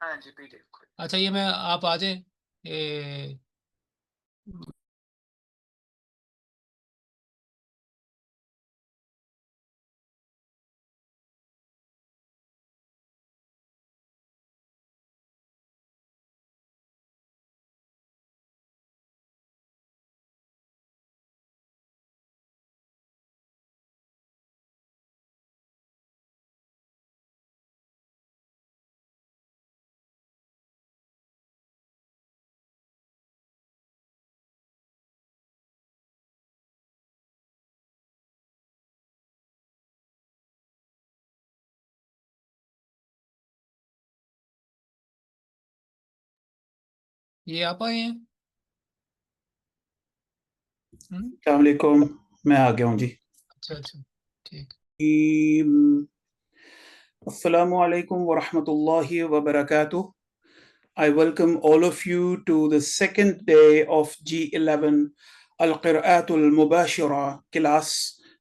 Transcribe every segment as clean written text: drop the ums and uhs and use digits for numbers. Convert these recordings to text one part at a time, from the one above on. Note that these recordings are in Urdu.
ہاں جی پی ڈی ایف. اچھا یہ میں آپ آ جائیں یہ آپ آئے ہیں. السلام علیکم، میں آ گیا ہوں جی. اچھا اچھا ٹھیک. السلام علیکم ورحمۃ اللہ وبرکاتہ. I welcome all of you to the second day of G11 Al-Qira'atul Mubashira class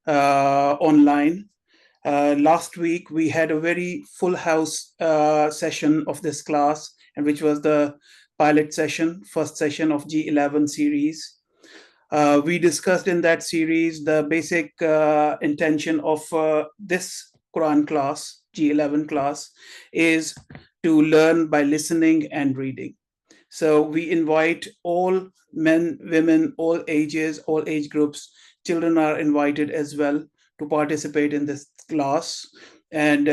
online. Last week we had a very full house session of this class, and which was the pilot session, first session of G11 series. We discussed in that series the basic intention of this Quran class, G11 class, is to learn by listening and reading. So we invite all men, women, all ages, all age groups. Children are invited as well to participate in this class. And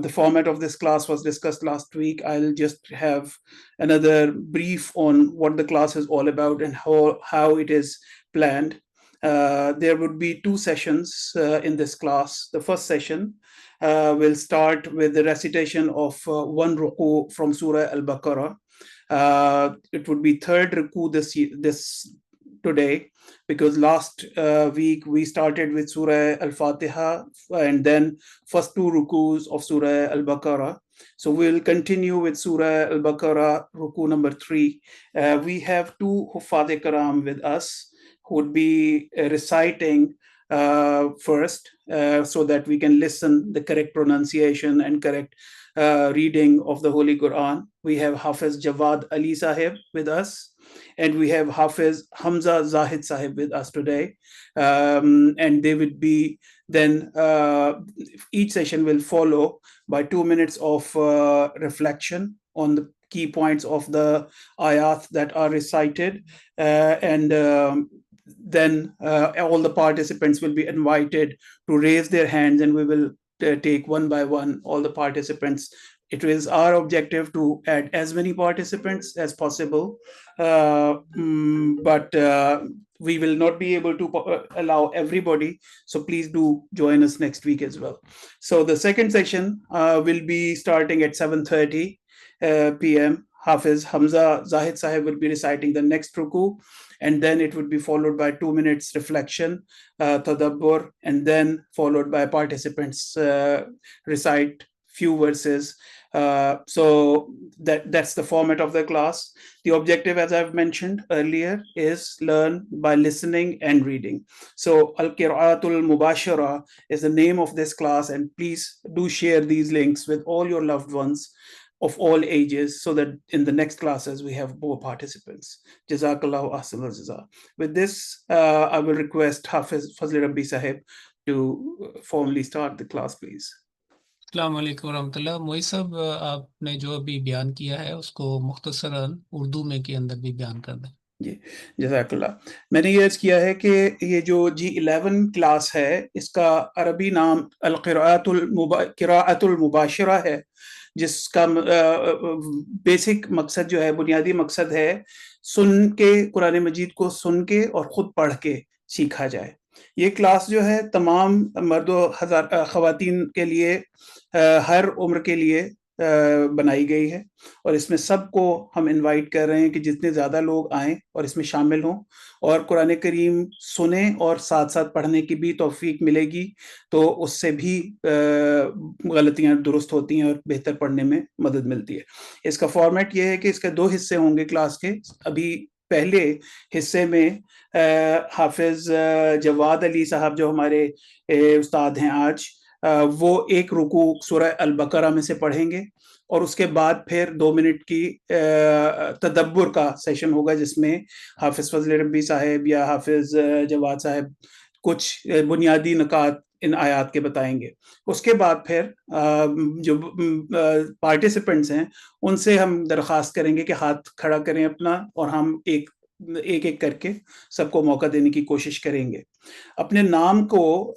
the format of this class was discussed last week. I'll just have another brief on what the class is all about and how it is planned. There would be two sessions in this class. The first session will start with the recitation of one ruku from Surah Al-Baqarah. It would be third ruku this today, because last week we started with Surah Al-Fatiha and then first two rukus of Surah Al-Baqarah. So we'll continue with Surah Al-Baqarah, ruku number 3. We have two Huffaz Karam with us who would be reciting first, so that we can listen the correct pronunciation and correct reading of the Holy Quran. We have Hafiz Jawad Ali Sahib with us, and we have Hafiz Hamza Zahid Sahib with us today. And they would be then, each session will follow by 2 minutes of reflection on the key points of the ayat that are recited. And then all the participants will be invited to raise their hands, and we will take one by one all the participants. It is our objective to add as many participants as possible, but we will not be able to allow everybody, so please do join us next week as well. So the second session will be starting at 7:30 p.m. Hafiz Hamza Zahid Sahib will be reciting the next ruku, and then it would be followed by 2 minutes reflection, tadabbur, and then followed by participants recite few verses. So that's the format of the class. The objective, as I've mentioned earlier, is learn by listening and reading. So Al-Qira'atul Mubashara is the name of this class, and please do share these links with all your loved ones of all ages, so that in the next classes we have more participants. Jazakallahu ahsanal jaza. With this, I will request Hafiz Fazli Rabbi Sahib to formally start the class, please. السلام علیکم ورحمۃ اللہ. موئی صاحب آپ نے جو ابھی بیان کیا ہے اس کو مختصراً اردو میں کے اندر بھی بیان کر دیں. جی جزاک اللہ. میں نے یہ عرض کیا ہے کہ یہ جو G11 کلاس ہے اس کا عربی نام قراءۃ المباشرہ ہے، جس کا بیسک مقصد جو ہے، بنیادی مقصد ہے سن کے، قرآن مجید کو سن کے اور خود پڑھ کے سیکھا جائے. یہ کلاس جو ہے تمام مرد و خواتین کے لیے، ہر عمر کے لیے بنائی گئی ہے، اور اس میں سب کو ہم انوائٹ کر رہے ہیں کہ جتنے زیادہ لوگ آئیں اور اس میں شامل ہوں اور قرآن کریم سنیں اور ساتھ ساتھ پڑھنے کی بھی توفیق ملے گی، تو اس سے بھی غلطیاں درست ہوتی ہیں اور بہتر پڑھنے میں مدد ملتی ہے. اس کا فارمیٹ یہ ہے کہ اس کے 2 حصے ہوں گے کلاس کے. ابھی پہلے حصے میں حافظ جواد علی صاحب جو ہمارے استاد ہیں آج، وہ ایک رکوع سورہ البقرہ میں سے پڑھیں گے، اور اس کے بعد پھر 2 منٹ کی تدبر کا سیشن ہوگا، جس میں حافظ فضل ربی صاحب یا حافظ جواد صاحب کچھ بنیادی نکات ان آیات کے بتائیں گے۔ اس کے بعد پھر جو پارٹیسپینٹس ہیں ان سے ہم درخواست کریں گے کہ ہاتھ کھڑا کریں اپنا، اور ہم ایک ایک کر کے سب کو موقع دینے کی کوشش کریں گے۔ اپنے نام کو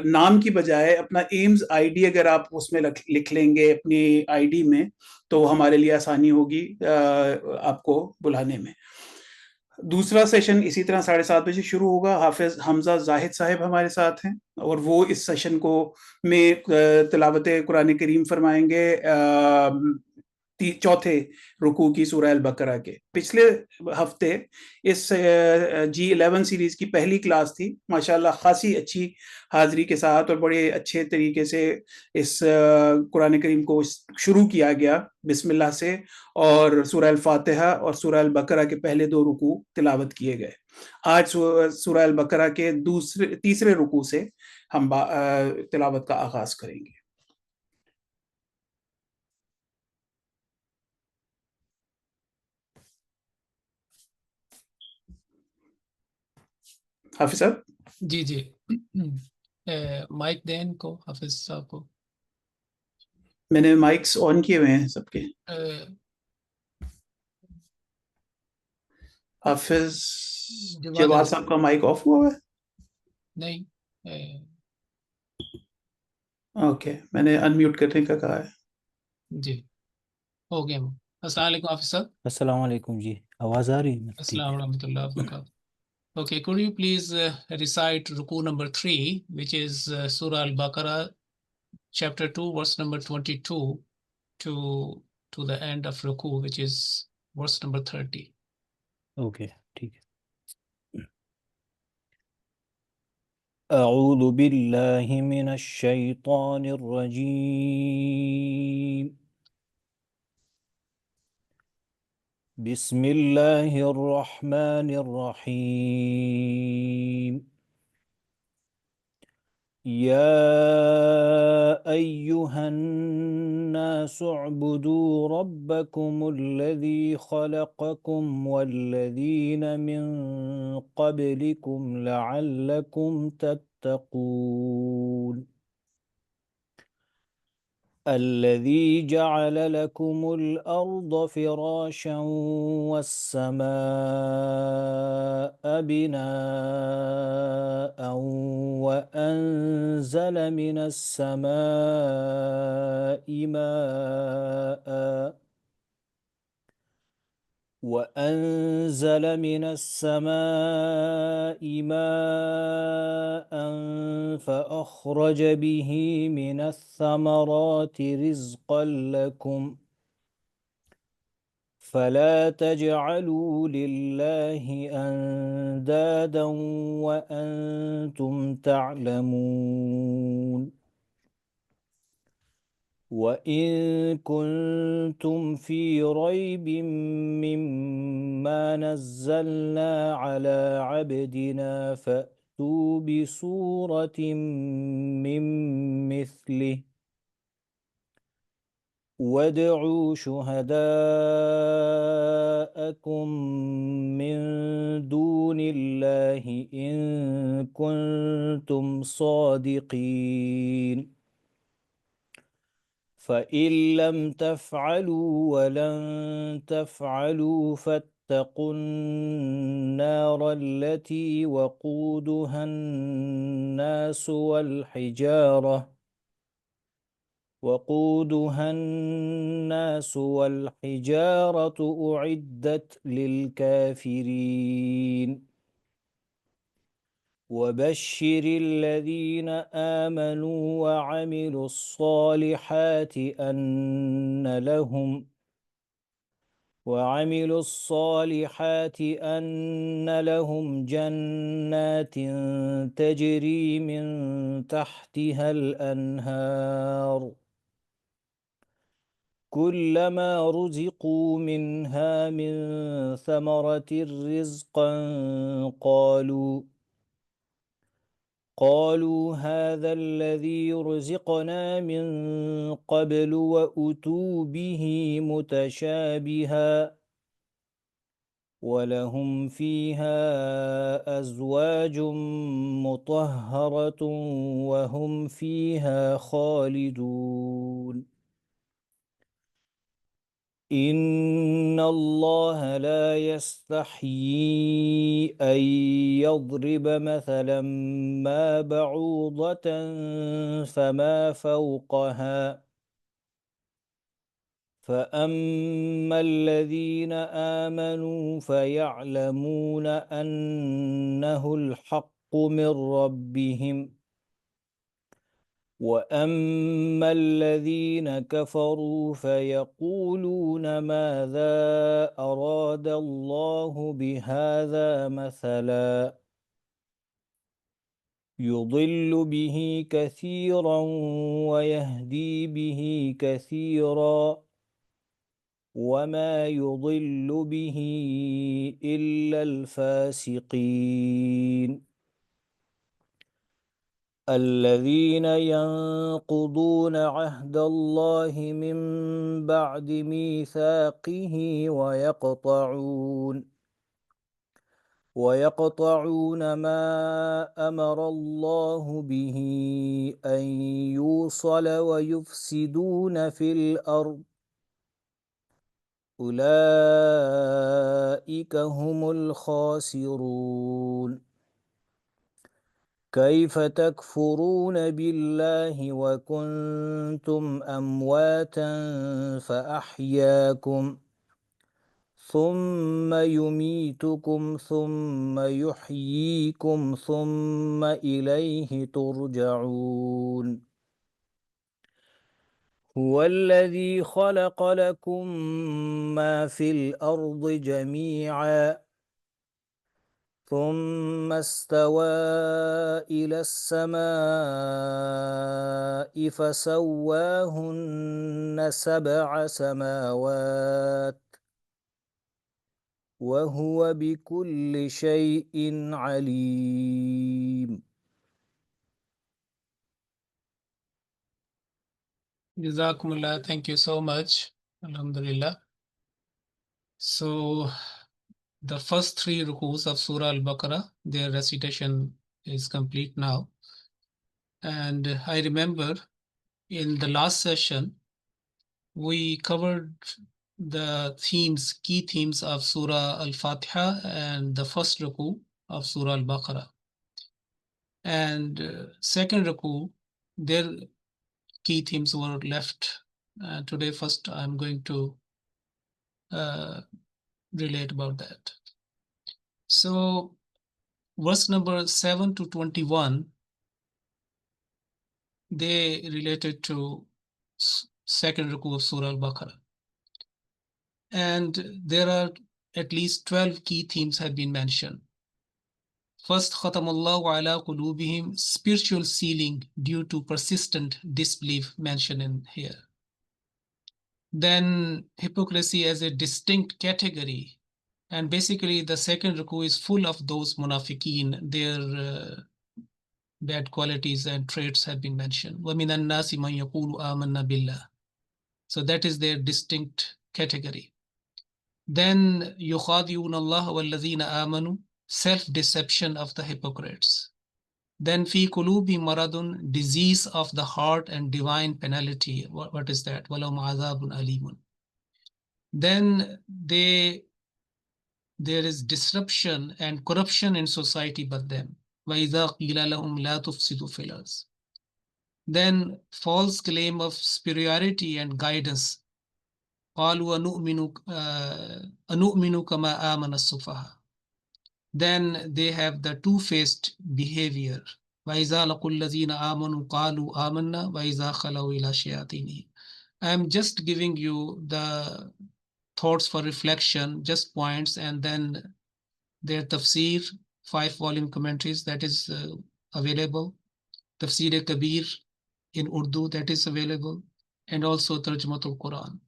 نام کی بجائے اپنا ایمز آئی ڈی اگر آپ اس میں لکھ لیں گے اپنی آئی ڈی میں، تو ہمارے لیے آسانی ہوگی آپ کو بلانے میں۔ دوسرا سیشن اسی طرح 7:30 بجے شروع ہوگا۔ حافظ حمزہ زاہد صاحب ہمارے ساتھ ہیں، اور وہ اس سیشن کو میں تلاوت قرآن کریم فرمائیں گے چوتھے رکوع کی سورہ البقرہ کے۔ پچھلے ہفتے اس G11 سیریز کی پہلی کلاس تھی، ماشاءاللہ خاصی اچھی حاضری کے ساتھ اور بڑے اچھے طریقے سے اس قرآن کریم کو شروع کیا گیا بسم اللہ سے، اور سورہ الفاتحہ اور سورہ البقرہ کے پہلے 2 رکوع تلاوت کیے گئے۔ آج سورہ البقرہ کے تیسرے رکوع سے ہم تلاوت کا آغاز کریں گے۔ حافظ صاحب جی جی مائک دین کو حافظ صاحب کو۔ میں نے مائکس آن کیے ہوئے ہیں سب کے۔ حافظ جواد صاحب کا مائک آف ہوا ہے؟ نہیں، اوکے، میں نے ان میوٹ کرنے کا کہا ہے۔ جی ہو گیا۔ السلام علیکم حافظ صاحب۔ السلام علیکم جی، آواز آ رہی ہے؟ السلام ورحمۃ اللہ وبرکاتہ۔ Okay, could you please recite Ruku number 3, which is Surah Al-Baqarah, chapter 2, verse number 22 to the end of Ruku, which is verse number 30. Okay ٹھیک ہے۔ اعوذ باللہ من الشیطان الرجیم، بسم اللہ الرحمن الرحیم، یا ایہا الناس اعبدوا ربکم الذی خلقکم والذین من قبلکم لعلکم تتقون، الذي جعل لكم الأرض فراشا والسماء بناء وأنزل من السماء ماء فأخرج به من الثمرات رزقا لكم فلا تجعلوا لله أندادا وأنتم تعلمون، وَإِن كُنتُمْ فِي رَيْبٍ مِّمَّا نَزَّلْنَا عَلَىٰ عَبْدِنَا فَأْتُوا بِسُورَةٍ مِّن مِّثْلِهِ وَادْعُوا شُهَدَاءَكُم مِّن دُونِ اللَّهِ إِن كُنتُمْ صَادِقِينَ، فَإِن لَّمْ تَفْعَلُوا وَلَن تَفْعَلُوا فَاتَّقُوا النَّارَ الَّتِي وَقُودُهَا النَّاسُ وَالْحِجَارَةُ أُعِدَّتْ لِلْكَافِرِينَ، وَبَشِّرِ الَّذِينَ آمَنُوا وَعَمِلُوا الصَّالِحَاتِ أَنَّ لَهُمْ جَنَّاتٍ تَجْرِي مِن تَحْتِهَا الْأَنْهَارُ كُلَّمَا رُزِقُوا مِنْهَا مِن ثَمَرَةٍ رِّزْقًا قالوا هذا الذي رزقنا من قبل وأتوا به متشابها ولهم فيها أزواج مطهرة وهم فيها خالدون إن الله لا يستحيي أن يضرب مثلا ما بعوضة فما فوقها فأما الذين آمنوا فيعلمون أنه الحق من ربهم وأما الذين كفروا فيقولون ماذا أراد الله بهذا مثلا يضل به كثيرا ويهدي به كثيرا وما يضل به إلا الفاسقين الذين ينقضون عهد الله من بعد ميثاقه ويقطعون ما أمر الله به أن يوصل ويفسدون في الأرض أولئك هم الخاسرون كيف تكفرون بالله وكنتم أمواتا فأحياكم ثم يميتكم ثم يحييكم ثم إليه ترجعون هو الذي خلق لكم ما في الأرض جميعا ثم استوى إلى السماء فسواهن 7 سماوات وهو بكل شيء عليم. Jazakumullah, thank you so much. Alhamdulillah. So the first 3 rukus of Surah Al-Baqarah, their recitation is complete now. And I remember in the last session, we covered the themes, key themes of Surah Al-Fatiha and the first ruku of Surah Al-Baqarah. And second ruku, their key themes were left. Today, first, I'm going to relate about that. So, verse number 7 to 21, they related to second ruku of Surah Al-Baqarah. And there are at least 12 key themes have been mentioned. First, Khatamallahu ala qulubihim, spiritual sealing due to persistent disbelief mentioned in here. Then hypocrisy as a distinct category. And basically the second ruku is full of those munafiqeen, their bad qualities and traits have been mentioned. وَمِنَ النَّاسِ مَنْ يَقُولُ آمَنَّا بِاللَّهِ. So that is their distinct category. Then يُخَادِعُونَ اللَّهَ وَالَّذِينَ آمَنُوا, self-deception of the hypocrites. Then فِي قُلُوبِهِمْ مَرَضٌ, disease of the heart and divine penalty. What is that? وَلَهُمْ عَذَابٌ أَلِيمٌ. Then there is disruption and corruption in society but them. وَإِذَا قِيلَ لَهُمْ لَا تُفْسِدُوا فِي الْأَرْضِ. Then false claim of superiority and guidance. قَالُوا أَنُؤْمِنُ كَمَا آمَنَ السُّفَهَاءُ. Then they have the two-faced behavior. وَإِذَا لَقُوا الَّذِينَ آمَنُوا قَالُوا آمَنَّا وَإِذَا خَلَوْا إِلَى شَيَاطِينِهِمْ. I am just giving you the thoughts for reflection, just points, and then their tafsir, 5-volume commentaries that is available. Tafsir-e-Kabir in Urdu that is available, and also Tarjumatul Quran.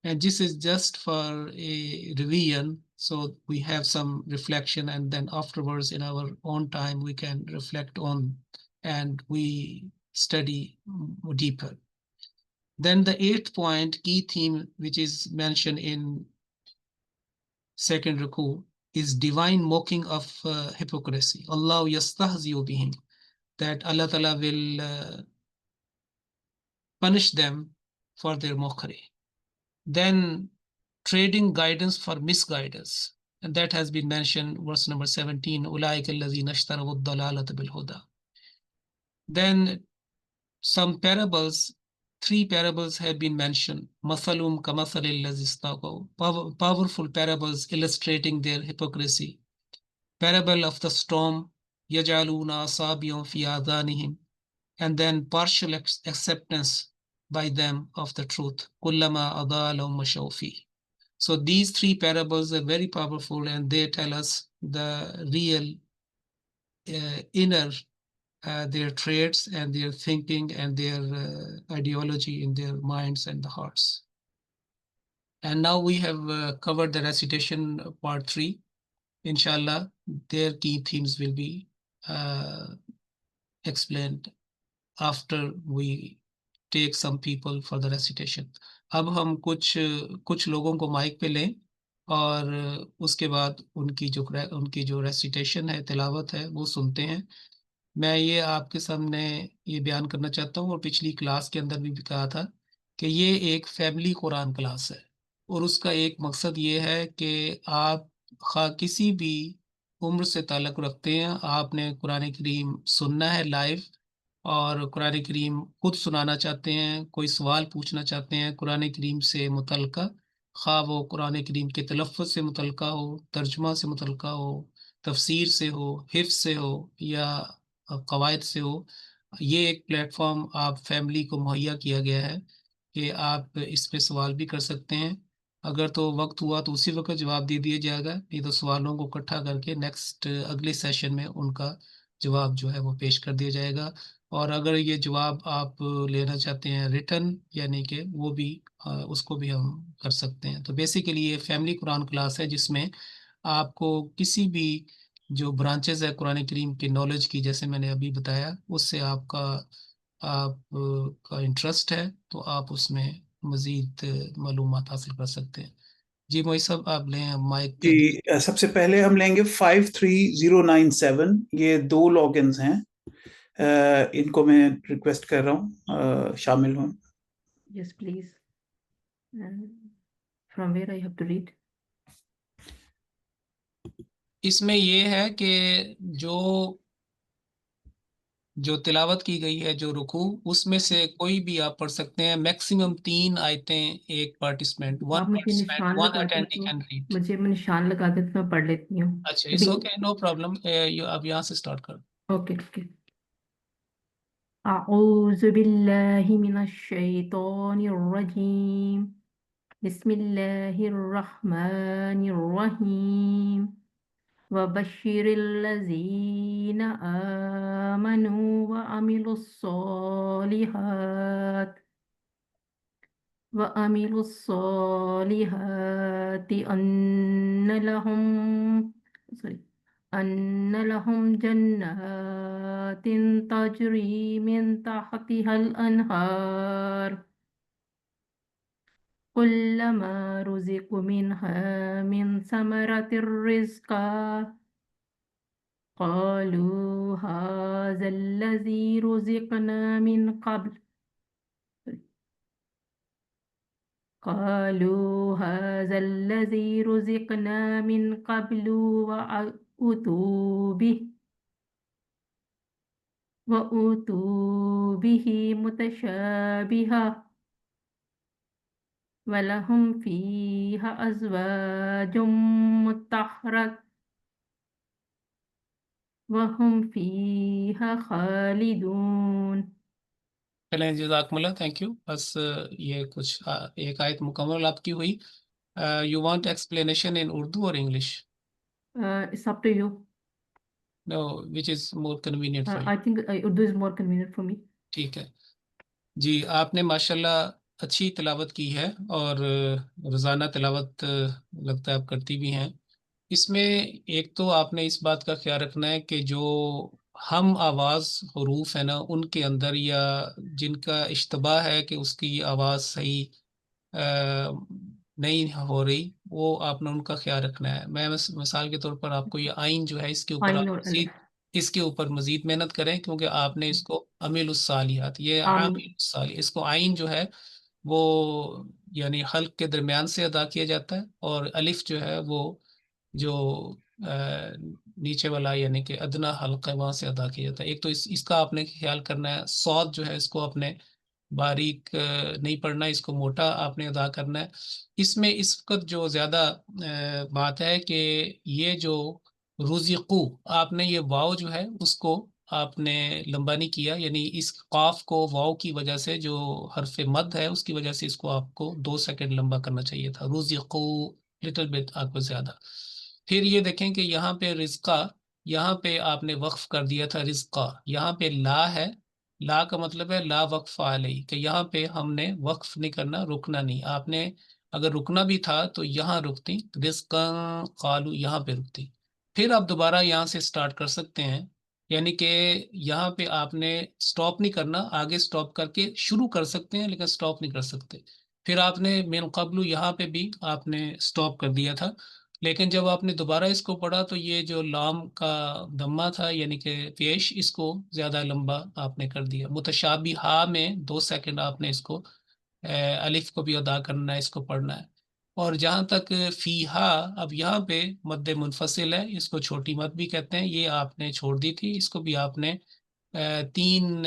And this is just for a revision, so we have some reflection, and then afterwards in our own time we can reflect on and we study deeper. Then the 8th point, key theme, which is mentioned in second ruku, is divine mocking of hypocrisy. Allah yastahzi'u bihim, that Allah Ta'ala will punish them for their mockery. Then trading guidance for misguidance, and that has been mentioned, verse number 17, أُولَٰئِكَ الَّذِينَ اشْتَرَوُا الضَّلَالَةَ بِالْهُدَىٰ. Then some parables, 3 parables have been mentioned. مَثَلُهُمْ كَمَثَلِ الَّذِي اسْتَوْقَوْا, powerful parables illustrating their hypocrisy. Parable of the storm, يَجْعَلُونَ أَصَابِعَهُمْ فِي آذَانِهِمْ, and then partial acceptance by them of the truth. كُلَّمَا أَضَاءَ لَهُمْ مَشَوْا فِيهِ. So these 3 parables are very powerful, and they tell us the real inner their traits and their thinking and their ideology in their minds and the hearts. And now we have covered the recitation part 3. Inshallah, their key themes will be explained after we take some people for the recitation. اب ہم کچھ لوگوں کو مائک پہ لیں اور اس کے بعد ان کی جو ریسیٹیشن ہے، تلاوت ہے، وہ سنتے ہیں. میں یہ آپ کے سامنے یہ بیان کرنا چاہتا ہوں، اور پچھلی کلاس کے اندر بھی کہا تھا کہ یہ ایک فیملی قرآن کلاس ہے، اور اس کا ایک مقصد یہ ہے کہ آپ کسی بھی عمر سے تعلق رکھتے ہیں، آپ نے قرآن کریم سننا ہے لائیو، اور قرآن کریم خود سنانا چاہتے ہیں، کوئی سوال پوچھنا چاہتے ہیں قرآن کریم سے متعلقہ، خواہ وہ قرآن کریم کے تلفظ سے متعلقہ ہو، ترجمہ سے متعلقہ ہو، تفسیر سے ہو، حفظ سے ہو، یا قواعد سے ہو. یہ ایک پلیٹ فارم آپ فیملی کو مہیا کیا گیا ہے کہ آپ اس پہ سوال بھی کر سکتے ہیں. اگر تو وقت ہوا تو اسی وقت جواب دے دیا جائے گا، نہیں تو سوالوں کو اکٹھا کر کے نیکسٹ اگلے سیشن میں ان کا جواب جو ہے وہ پیش کر دیا جائے گا. اور اگر یہ جواب آپ لینا چاہتے ہیں ریٹن، یعنی کہ وہ بھی اس کو بھی ہم کر سکتے ہیں. تو بیسیکلی یہ فیملی قرآن کلاس ہے جس میں آپ کو کسی بھی جو برانچز ہے قرآن کریم کی نالج کی، جیسے میں نے ابھی بتایا، اس سے آپ کا انٹرسٹ ہے تو آپ اس میں مزید معلومات حاصل کر سکتے ہیں. جی موئی صاحب آپ لیں مائک. جی سب سے پہلے ہم لیں گے 53097. یہ 2 لاگ انز ہیں، ان کو میں ریکویسٹ کر رہا ہوں شامل ہوں. Yes please. From where I have to read? اس میں یہ ہے کہ جو تلاوت کی گئی ہے، جو رکوع، اس میں سے کوئی بھی آپ پڑھ سکتے ہیں. میکسیمم 3 آیتیں ایک پارٹیسپینٹ، آپ مجھے نشان لگا دیں، مجھے نشان لگا دیں تو میں پڑھ لیتی ہوں. اچھا اٹس اوکے، نو پرابلم. اب یہاں سے اسٹارٹ کر. Okay okay. اعوذ باللہ من الشیطان الرجیم، بسم اللہ الرحمن الرحیم. وبشر الذین آمنوا وعملوا الصالحات أن لهم جنات تجري من تحتها الأنهار كلما رزقوا منها من ثمرة رزقا قالوا هذا الذي رزقنا من قبل وأتوا به متشابها ولهم فيها أزواج مطهرة وهم فيها خالدون. چلیں جزاکم اللہ، تھینک یو. بس یہ کچھ ایک آیت مکمل آپ کی ہوئی. You want explanation in Urdu اور English? It's up to you. No, which is more convenient for you? I think Urdu is more convenient for me. ٹھیک ہے جی. آپ نے ماشاءاللہ اچھی تلاوت کی ہے، اور روزانہ تلاوت لگتا ہے آپ کرتی بھی ہیں. اس میں ایک تو آپ نے اس بات کا خیال رکھنا ہے کہ جو ہم آواز حروف ہے نا ان کے اندر، یا جن کا اشتباہ ہے کہ اس کی آواز صحیح نہیں ہو رہی، وہ آپ نے ان کا خیال رکھنا ہے. میں مثال کے طور پر آپ کو یہ آئین جو ہے اس کے اوپر آئین آپ اور مزید الف. اس کے اوپر مزید محنت کریں، کیونکہ آپ نے اس کو عامل الصالحات، یہ عامل. عامل الصالح، اس کو آئین جو ہے وہ یعنی حلق کے درمیان سے ادا کیا جاتا ہے، اور الف جو ہے وہ جو نیچے والا یعنی کہ ادنا حلقہ وہاں سے ادا کیا جاتا ہے. ایک تو اس کا آپ نے خیال کرنا ہے. صاد جو ہے اس کو آپ نے باریک نہیں پڑھنا، اس کو موٹا آپ نے ادا کرنا ہے. اس میں اس وقت جو زیادہ بات ہے کہ یہ جو رزقو، آپ نے یہ واو جو ہے اس کو آپ نے لمبا نہیں کیا، یعنی اس قاف کو واو کی وجہ سے جو حرف مد ہے اس کی وجہ سے اس کو آپ کو 2 سیکنڈ لمبا کرنا چاہیے تھا. رزقو لٹل بٹ آپ کو زیادہ. پھر یہ دیکھیں کہ یہاں پہ رزقہ، یہاں پہ آپ نے وقف کر دیا تھا رزقہ. یہاں پہ لا ہے، لا کا مطلب ہے لا وقف علیہ، کہ یہاں پہ ہم نے وقف نہیں کرنا، رکنا نہیں. آپ نے اگر رکنا بھی تھا تو یہاں رکتی، رزقا قالو یہاں پہ رکتی. پھر آپ دوبارہ یہاں سے سٹارٹ کر سکتے ہیں، یعنی کہ یہاں پہ آپ نے سٹاپ نہیں کرنا، آگے سٹاپ کر کے شروع کر سکتے ہیں لیکن سٹاپ نہیں کر سکتے. پھر آپ نے من قبل یہاں پہ بھی آپ نے سٹاپ کر دیا تھا، لیکن جب آپ نے دوبارہ اس کو پڑھا تو یہ جو لام کا دمہ تھا یعنی کہ پیش، اس کو زیادہ لمبا آپ نے کر دیا. متشابہہ میں 2 سیکنڈ آپ نے اس کو الف کو بھی ادا کرنا ہے، اس کو پڑھنا ہے. اور جہاں تک فیہا، اب یہاں پہ مد منفصل ہے، اس کو چھوٹی مد بھی کہتے ہیں، یہ آپ نے چھوڑ دی تھی. اس کو بھی آپ نے 3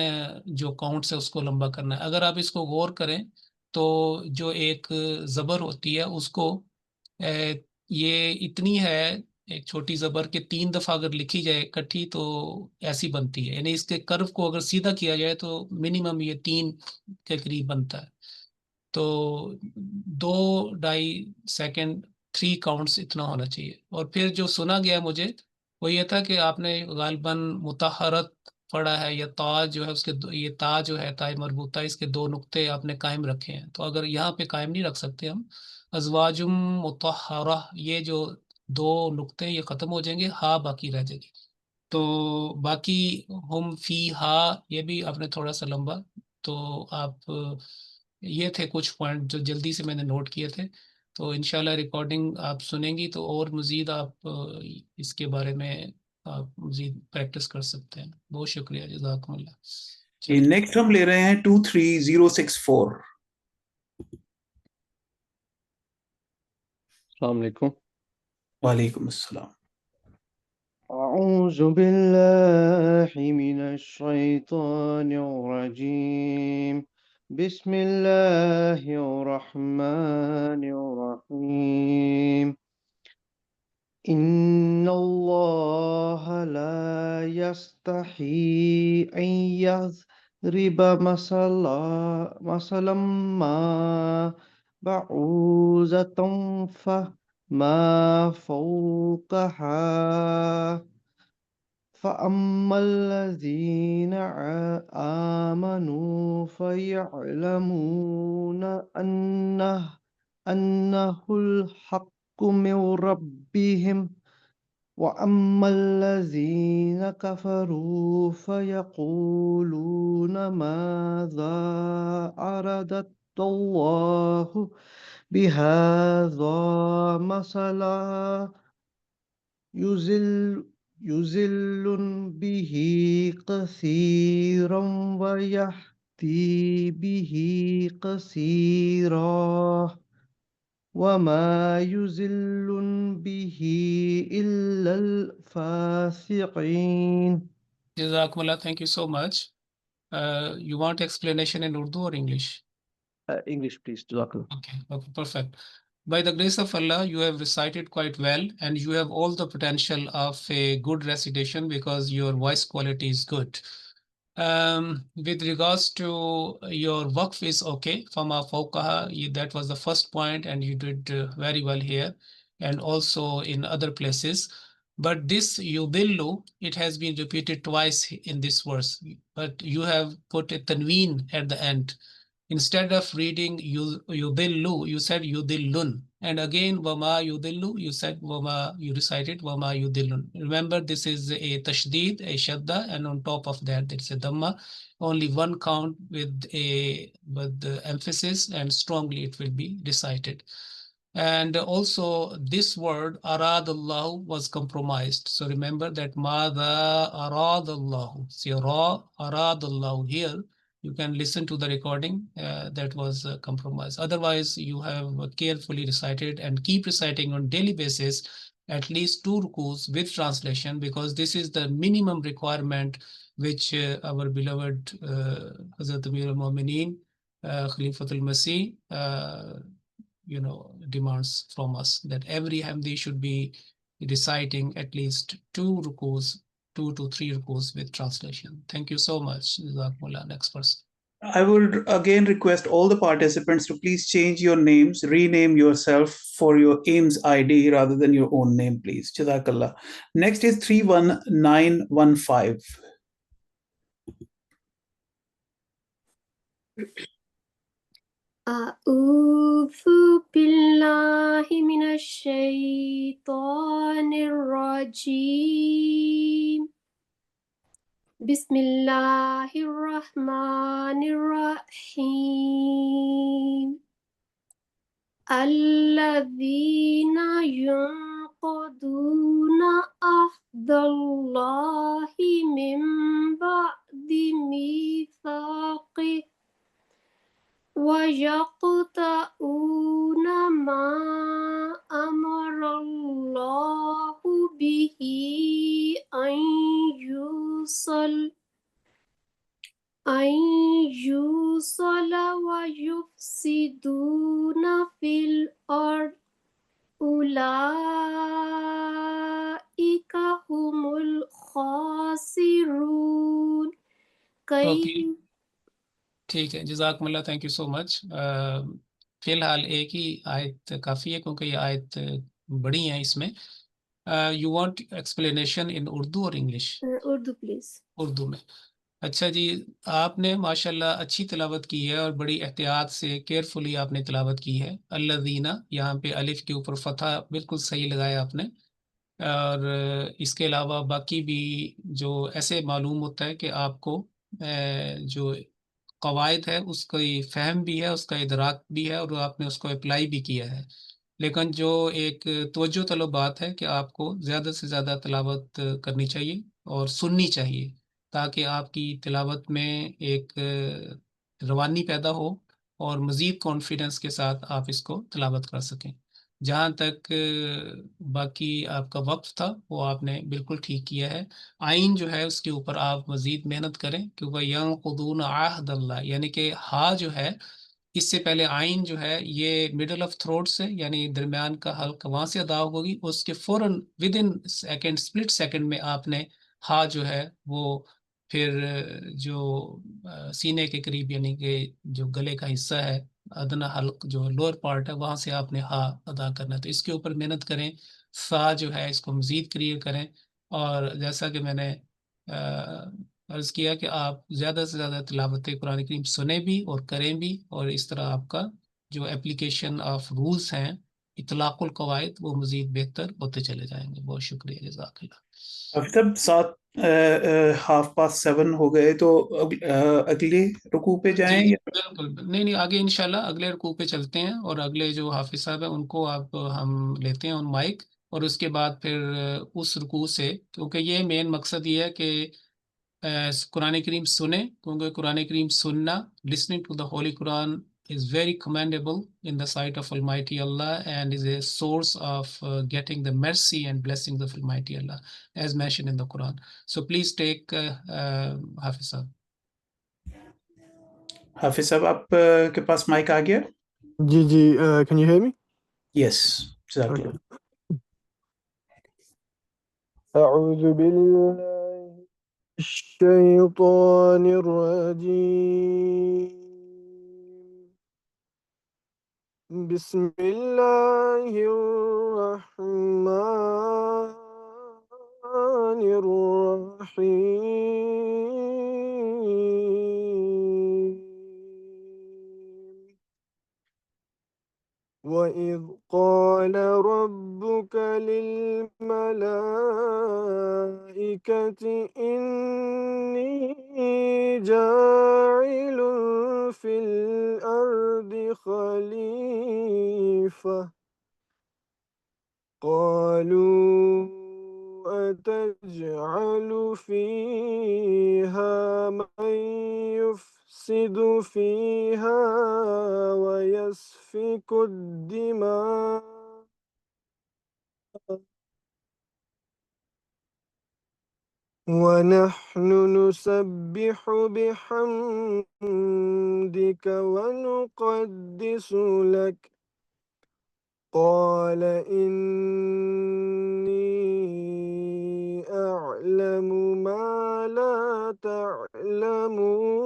جو کاؤنٹ سے اس کو لمبا کرنا ہے. اگر آپ اس کو غور کریں تو جو ایک زبر ہوتی ہے اس کو یہ اتنی ہے ایک چھوٹی زبر کے 3 دفعہ اگر لکھی جائے اکٹھی تو ایسی بنتی ہے، یعنی اس کے کرو کو اگر سیدھا کیا جائے تو منیمم یہ 3 کے قریب بنتا ہے. تو 2.5 سیکنڈ 3 کاؤنٹس اتنا ہونا چاہیے. اور پھر جو سنا گیا مجھے وہ یہ تھا کہ آپ نے غالباً مطہرت پڑھا ہے، یا تا جو ہے اس کے یہ تا جو ہے تا مربوطہ، اس کے 2 نقطے آپ نے قائم رکھے ہیں. تو اگر یہاں پہ قائم نہیں رکھ سکتے ہم، ازواجم مطہرہ، یہ جو 2 نقطے یہ ختم ہو جائیں گے، ہا باقی رہ جائے گی. تو باقی ہم فی ہا یہ بھی آپ نے تھوڑا سا لمبا. تو آپ یہ تھے کچھ پوائنٹ جو جلدی سے میں نے نوٹ کیے تھے. تو انشاءاللہ ریکارڈنگ آپ سنیں گی تو اور مزید آپ اس کے بارے میں آپ مزید پریکٹس کر سکتے ہیں. بہت شکریہ، جزاکم اللہ. نیکسٹ ہم لے رہے ہیں 23064. السلام علیکم. وعلیکم السلام. أعوذ بالله من الشيطان الرجيم. بسم الله الرحمن الرحيم. إن الله لا يستحي أن يضرب مثلا ما بعوضة فما فوقها، فأما الذين آمنوا فيعلمون أنه الحق من ربهم، وأما الذين كفروا فيقولون ماذا أراد الله بهذا مثلا يضل به كثيرا ويهدي به كثيرا، وما يضل به إلا الفاسقين. جزاکم اللہ. Thank you so much. You want explanation in Urdu or English? English, please. Jazakallah. Okay, perfect. By the grace of Allah, you have recited quite well, and you have all the potential of a good recitation because your voice quality is good. With regards to your waqf is okay. Fama fawqaha, that was the first point, and you did very well here, and also in other places. But this yudillu, it has been repeated twice in this verse, but you have put a tanween at the end. Instead of reading yudillu, you said yudillun. And again, wama yudillu, you said wama, you recited wama yudillun. Remember, this is a tashdid, a shadda, and on top of that, there's a dhamma. Only one count with the emphasis, and strongly it will be recited. And also this word aradallahu was compromised. So remember that madha aradallahu. See ra aradallahu here. You can listen to the recording that was compromised. Otherwise, you have carefully recited and keep reciting on daily basis at least 2 rukus with translation, because this is the minimum requirement which our beloved Hazrat Amir al-Mu'mineen, Khalifatul Masih, demands from us, that every Hamdi should be reciting at least 2 rukus, 2 to 3 rukus with translation. Thank you so much. Jazakumullah. Next person. I will again request all the participants to please change your names, rename yourself for your AIMS ID rather than your own name, please. Jazakallah. Next is 31915. أعوذ بالله من الشيطان الرجيم بسم الله الرحمن الرحيم الذين ينقضون عهد الله من بعد ميثاقه ويقطعون ما أمر الله به أن يوصل ويفسدون في الأرض أولئك هم الخاسرون. ٹھیک ہے، جزاکم اللہ، تھینک یو سو مچ. فی الحال ایک ہی آیت کافی ہے کیونکہ یہ آیت بڑی ہیں. اس میں you want explanation in Urdu اور انگلش؟ اردو پلیز. اردو میں. اچھا جی، آپ نے ماشاءاللہ اچھی تلاوت کی ہے اور بڑی احتیاط سے کیئرفلی آپ نے تلاوت کی ہے. الذین، یہاں پہ الف کے اوپر فتح بالکل صحیح لگایا آپ نے. اور اس کے علاوہ باقی بھی جو ایسے معلوم ہوتا ہے کہ آپ کو جو قواعد ہے اس کا فہم بھی ہے، اس کا ادراک بھی ہے، اور آپ نے اس کو اپلائی بھی کیا ہے. لیکن جو ایک توجہ طلب بات ہے کہ آپ کو زیادہ سے زیادہ تلاوت کرنی چاہیے اور سننی چاہیے، تاکہ آپ کی تلاوت میں ایک روانی پیدا ہو اور مزید کانفیڈنس کے ساتھ آپ اس کو تلاوت کر سکیں. جہاں تک باقی آپ کا وقت تھا وہ آپ نے بالکل ٹھیک کیا ہے. آئین جو ہے اس کے اوپر آپ مزید محنت کریں، کیونکہ ینقضون عہد اللہ، یعنی کہ ہا جو ہے اس سے پہلے آئین جو ہے یہ مڈل آف تھروٹ سے، یعنی درمیان کا حلق وہاں سے ادا ہوگی، اس کے فوراً with in second, split second میں آپ نے ہا جو ہے وہ پھر جو سینے کے قریب، یعنی کہ جو گلے کا حصہ ہے، ادنا حلق جو لوور پارٹ ہے، وہاں سے آپ نے ہا ادا کرنا ہے. تو اس کے اوپر محنت کریں. سا جو ہے اس کو مزید کلیئر کریں. اور جیسا کہ میں نے عرض کیا کہ آپ زیادہ سے زیادہ تلاوت قرآن کریم سنیں بھی اور کریں بھی، اور اس طرح آپ کا جو اپلیکیشن آف رولز ہیں، اطلاق القواعد، وہ مزید بہتر ہوتے چلے جائیں گے. بہت شکریہ، جزاک اللہ. اب 7:30 ہو گئے تو اگلے رکوع پہ جائیں یا بالکل نہیں، آگے انشاءاللہ اگلے رکوع پہ چلتے ہیں، اور اگلے جو حافظ صاحب ہیں ان کو ہم لیتے ہیں آن مائک، اور اس کے بعد پھر اس رکوع سے، کیونکہ یہ مین مقصد یہ ہے کہ قرآن کریم سنیں، کیونکہ قرآن کریم سننا، listening to the Holy Quran is very commendable in the sight of Almighty Allah and is a source of getting the mercy and blessings of Almighty Allah as mentioned in the Quran. So please take Hafiz Sahab. حافظ صاحب آپ کے پاس مائک آ گیا؟ جی جی، can you hear me? Yes, جزاک اللہ. أعوذ بالله الشيطان الرجيم بسم الله الرحمن الرحيم وَإِذْ قَالَ رَبُّكَ لِلْمَلَائِكَةِ إِنِّي جَاعِلٌ فِي الْأَرْضِ خَلِيفَةً قالوا أتجعل فيها من يفسد فيها ويسفك الدماء ونحن نسبح بحمدك ونقدس لك قال إني أعلم ما لا تعلمون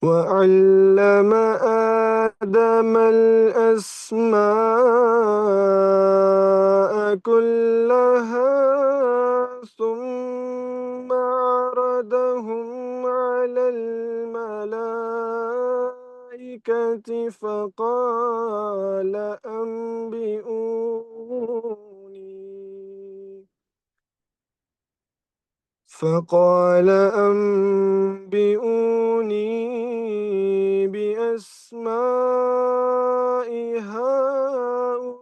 وعلم آدم الأسماء كلها ثم عرضهم على الملائكة فقال أنبئوني بأسماء هؤلاء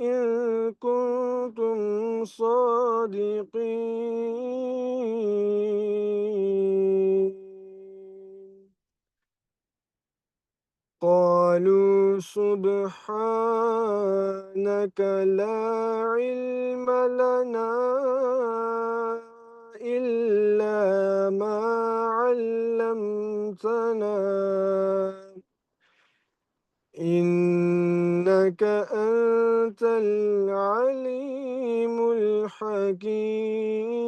إن كنتم صادقين قالوا سبحانك لا علم لنا إلا ما علمتنا إنك أنت العليم الحكيم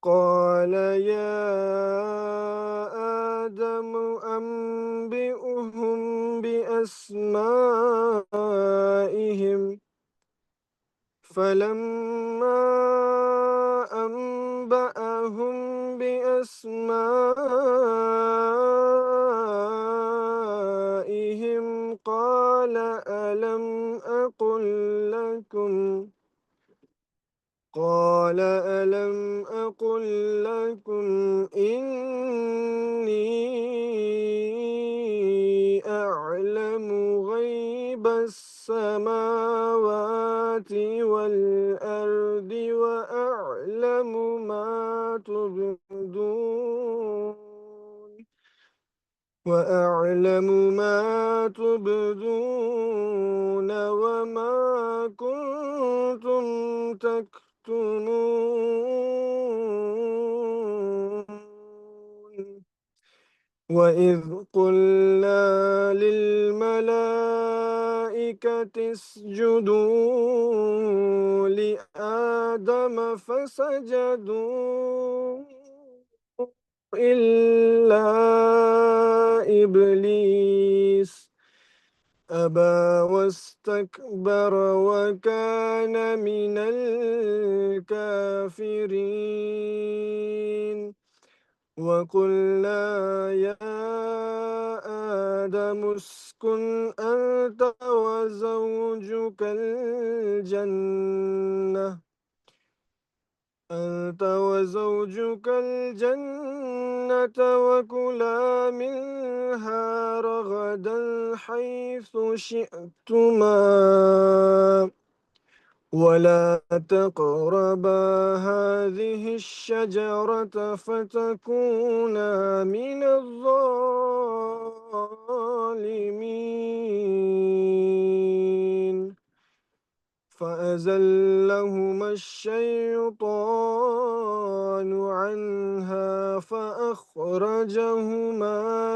قال يا آدم أنبئهم بأسمائهم فلما أنبأهم بأسمائهم قال ألم أقل لكم إني أعلم غيب السماوات والأرض وأعلم ما تبدون وما كنتم تكتمون وإذ قلنا للملائكة اسجدوا لآدم فسجدوا إلا إبليس أبى واستكبر وكان من الكافرين وقلنا يا آدم اسكن أنت وزوجك الجنة وكلا منها رغدا حيث شئتما ولا تقربا هذه الشجرة فتكونا من الظالمين فأزلهما الشيطان عنها فأخرجهما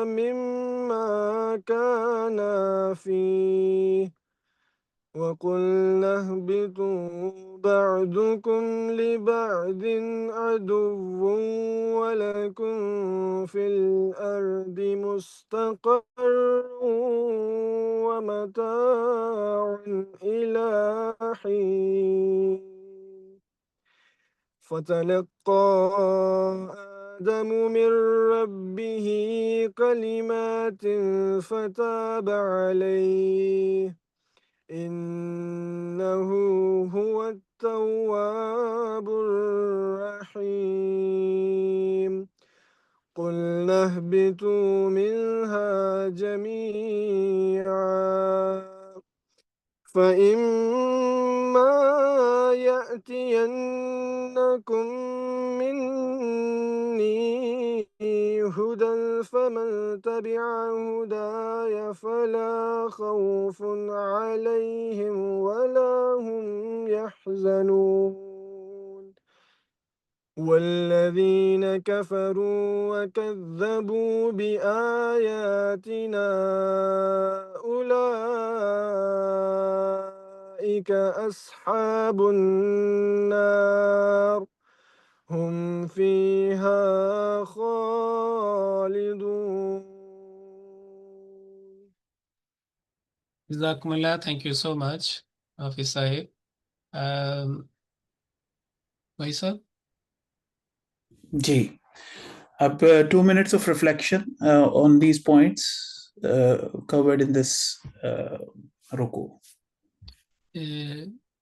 مما كانا فيه وقلنا اهبطوا بعضكم لبعض عدو ولكم في الأرض مستقر ومتاع إلى حين فتلقى آدم من ربه كلمات فتاب عليه إنه هو التواب الرحيم قلنا اهبطوا منها جميعا فإما يأتينكم مني هدى فمن تبع هداي فلا خوف عليهم ولا هم يحزنون والذين كفروا وكذبوا بآياتنا أولئك أصحاب النار هم فيها خالدون. Jazakumullah, thank you so much, Hafiz Sahib. Vaisa? Ji. Ab 2 minutes of reflection on these points covered in this ruku.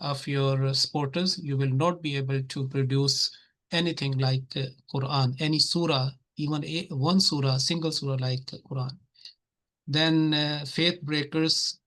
of your supporters, you will not be able to produce anything like Quran, any surah, even one surah, single surah like Quran. Then faith breakers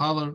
power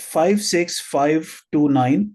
56529।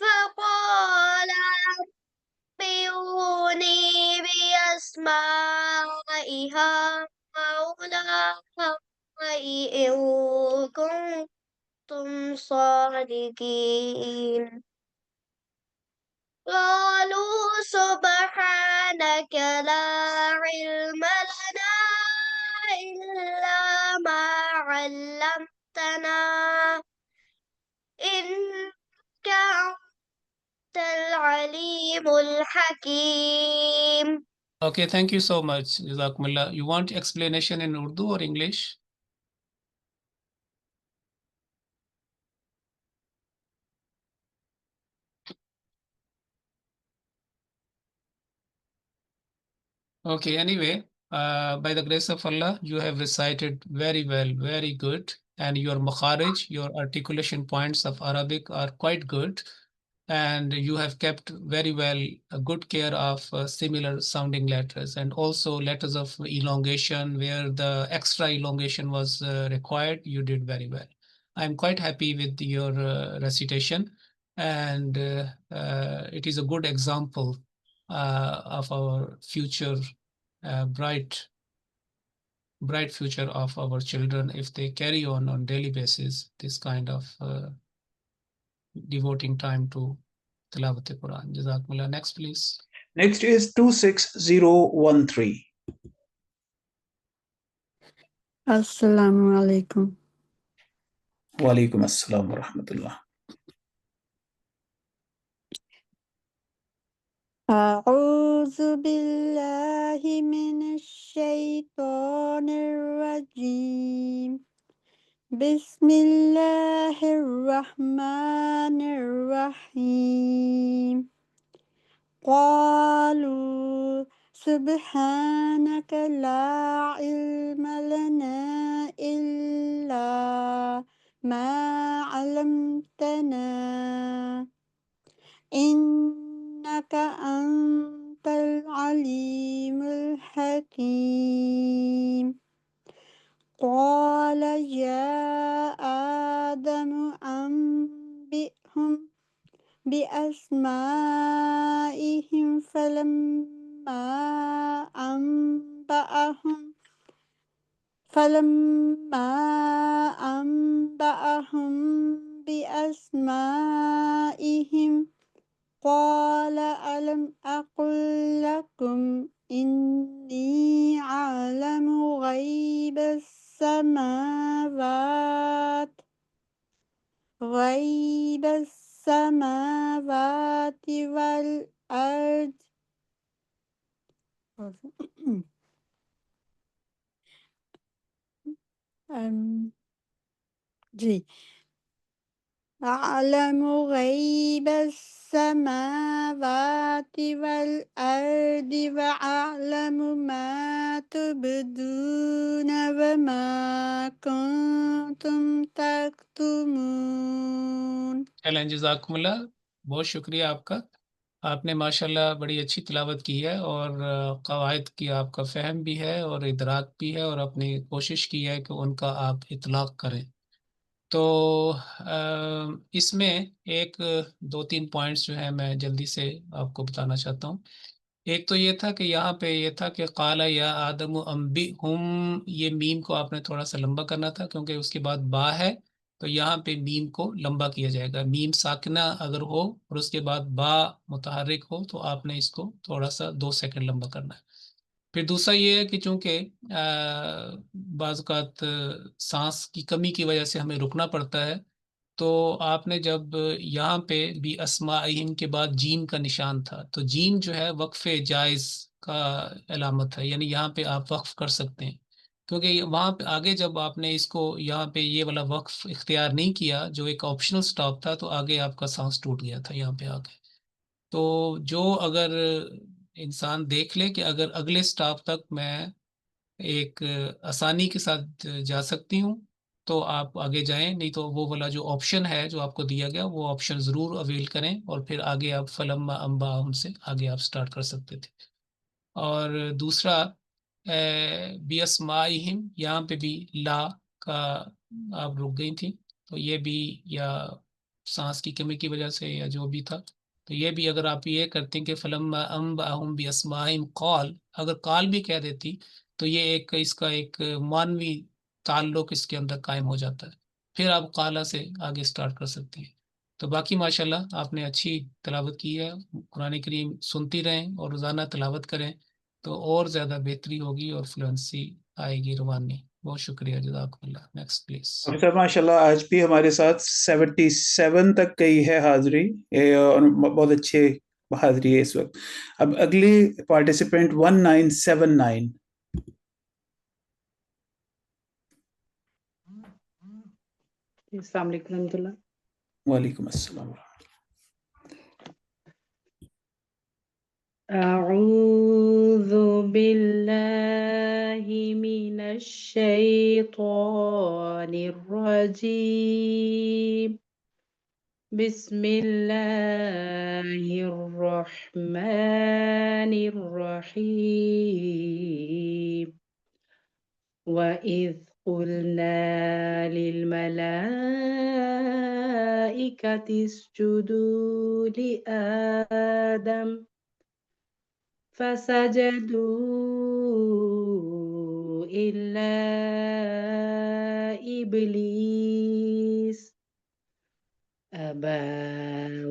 فقال أنبئوني بأسماء هؤلاء إن كنتم صادقين قالوا سبحانك لا علم لنا إلا ما علمتنا إنك أنت العليم الحكيم. Okay, thank you so much, Jazakumullah. You want explanation in Urdu or English? Okay, anyway, by the grace of Allah, you have recited very well, very good. And your makharij, your articulation points of Arabic are quite good. And you have kept very well a good care of similar sounding letters and also letters of elongation where the extra elongation was required. You did very well. I'm quite happy with your recitation, and it is a good example of our future bright future of our children if they carry on daily basis this kind of devoting time to Tilawat Quran. Jazakumullah. Next, please. Next is 26013. Assalamu alaikum. Wa alaikum assalam wa rahmatullah. أعوذ بالله من الشيطان الرجيم. بسم الله الرحمن الرحيم. قالوا سبحانك لا علم لنا إلا ما علمتنا إنك أنت العليم الحكيم. قال يا آدم أنبئهم بأسمائهم فلما أنبأهم بأسمائهم قال ألم أقل لكم إني أعلم غيب السماوات والأرض أعلم غيب السماوات والأرض وأعلم ما تبدون وما كنتم تكتمون. Alan Jazakumullah. بہت شکریہ آپ کا. آپ نے ماشاءاللہ بڑی اچھی تلاوت کی ہے اور قواعد کی آپ کا فہم بھی ہے اور ادراک بھی ہے اور اپنی کوشش کی ہے کہ ان کا آپ اطلاق کریں. تو اس میں ایک دو تین پوائنٹس جو ہیں میں جلدی سے آپ کو بتانا چاہتا ہوں. ایک تو یہ تھا کہ یہاں پہ یہ تھا کہ قال یا آدم انبئہم، یہ میم کو آپ نے تھوڑا سا لمبا کرنا تھا کیونکہ اس کے بعد با ہے تو یہاں پہ میم کو لمبا کیا جائے گا. میم ساکنہ اگر ہو اور اس کے بعد با متحرک ہو تو آپ نے اس کو تھوڑا سا 2 سیکنڈ لمبا کرنا ہے. پھر دوسرا یہ ہے کہ چونکہ بعض اوقات سانس کی کمی کی وجہ سے ہمیں رکنا پڑتا ہے تو آپ نے جب یہاں پہ بھی اسماءہم کے بعد جیم کا نشان تھا تو جیم جو ہے وقف جائز کا علامت ہے، یعنی یہاں پہ آپ وقف کر سکتے ہیں کیونکہ وہاں پہ آگے جب آپ نے اس کو یہاں پہ یہ والا وقف اختیار نہیں کیا جو ایک آپشنل سٹاپ تھا تو آگے آپ کا سانس ٹوٹ گیا تھا یہاں پہ آگے. تو جو اگر انسان دیکھ لے کہ اگر اگلے سٹاپ تک میں ایک آسانی کے ساتھ جا سکتی ہوں تو آپ آگے جائیں، نہیں تو وہ والا جو آپشن ہے جو آپ کو دیا گیا وہ آپشن ضرور اویل کریں اور پھر آگے آپ فلما انباہم سے آگے آپ سٹارٹ کر سکتے تھے. اور دوسرا بیاسمائہم، یہاں پہ بھی لا کا آپ رک گئی تھی تو یہ بھی یا سانس کی کمی کی وجہ سے یا جو بھی تھا. تو یہ بھی اگر آپ یہ کرتے ہیں کہ فلما انبأهم باسمائهم قال، اگر قال بھی کہہ دیتی تو یہ ایک اس کا ایک مانوی تعلق اس کے اندر قائم ہو جاتا ہے. پھر آپ قالا سے آگے سٹارٹ کر سکتے ہیں. تو باقی ماشاءاللہ آپ نے اچھی تلاوت کی ہے. قرآن کریم سنتی رہیں اور روزانہ تلاوت کریں تو اور زیادہ بہتری ہوگی اور فلوئنسی آئے گی روانی. بہت شکریہ، جزاکم اللہ. Next please. ڈاکٹر ماشاء اللہ آج بھی ہمارے ساتھ 77 تک گئی ہے حاضری، اور بہت اچھے حاضری ہے اس وقت. اب اگلی پارٹیسپینٹ 1979. السلام علیکم ورحمۃ اللہ. وعلیکم السلام. أعوذ بالله من الشيطان الرجيم. بسم الله الرحمن الرحيم. وإذ قلنا للملائكة اسجدوا لآدم فسجدوا إلا إبليس أبى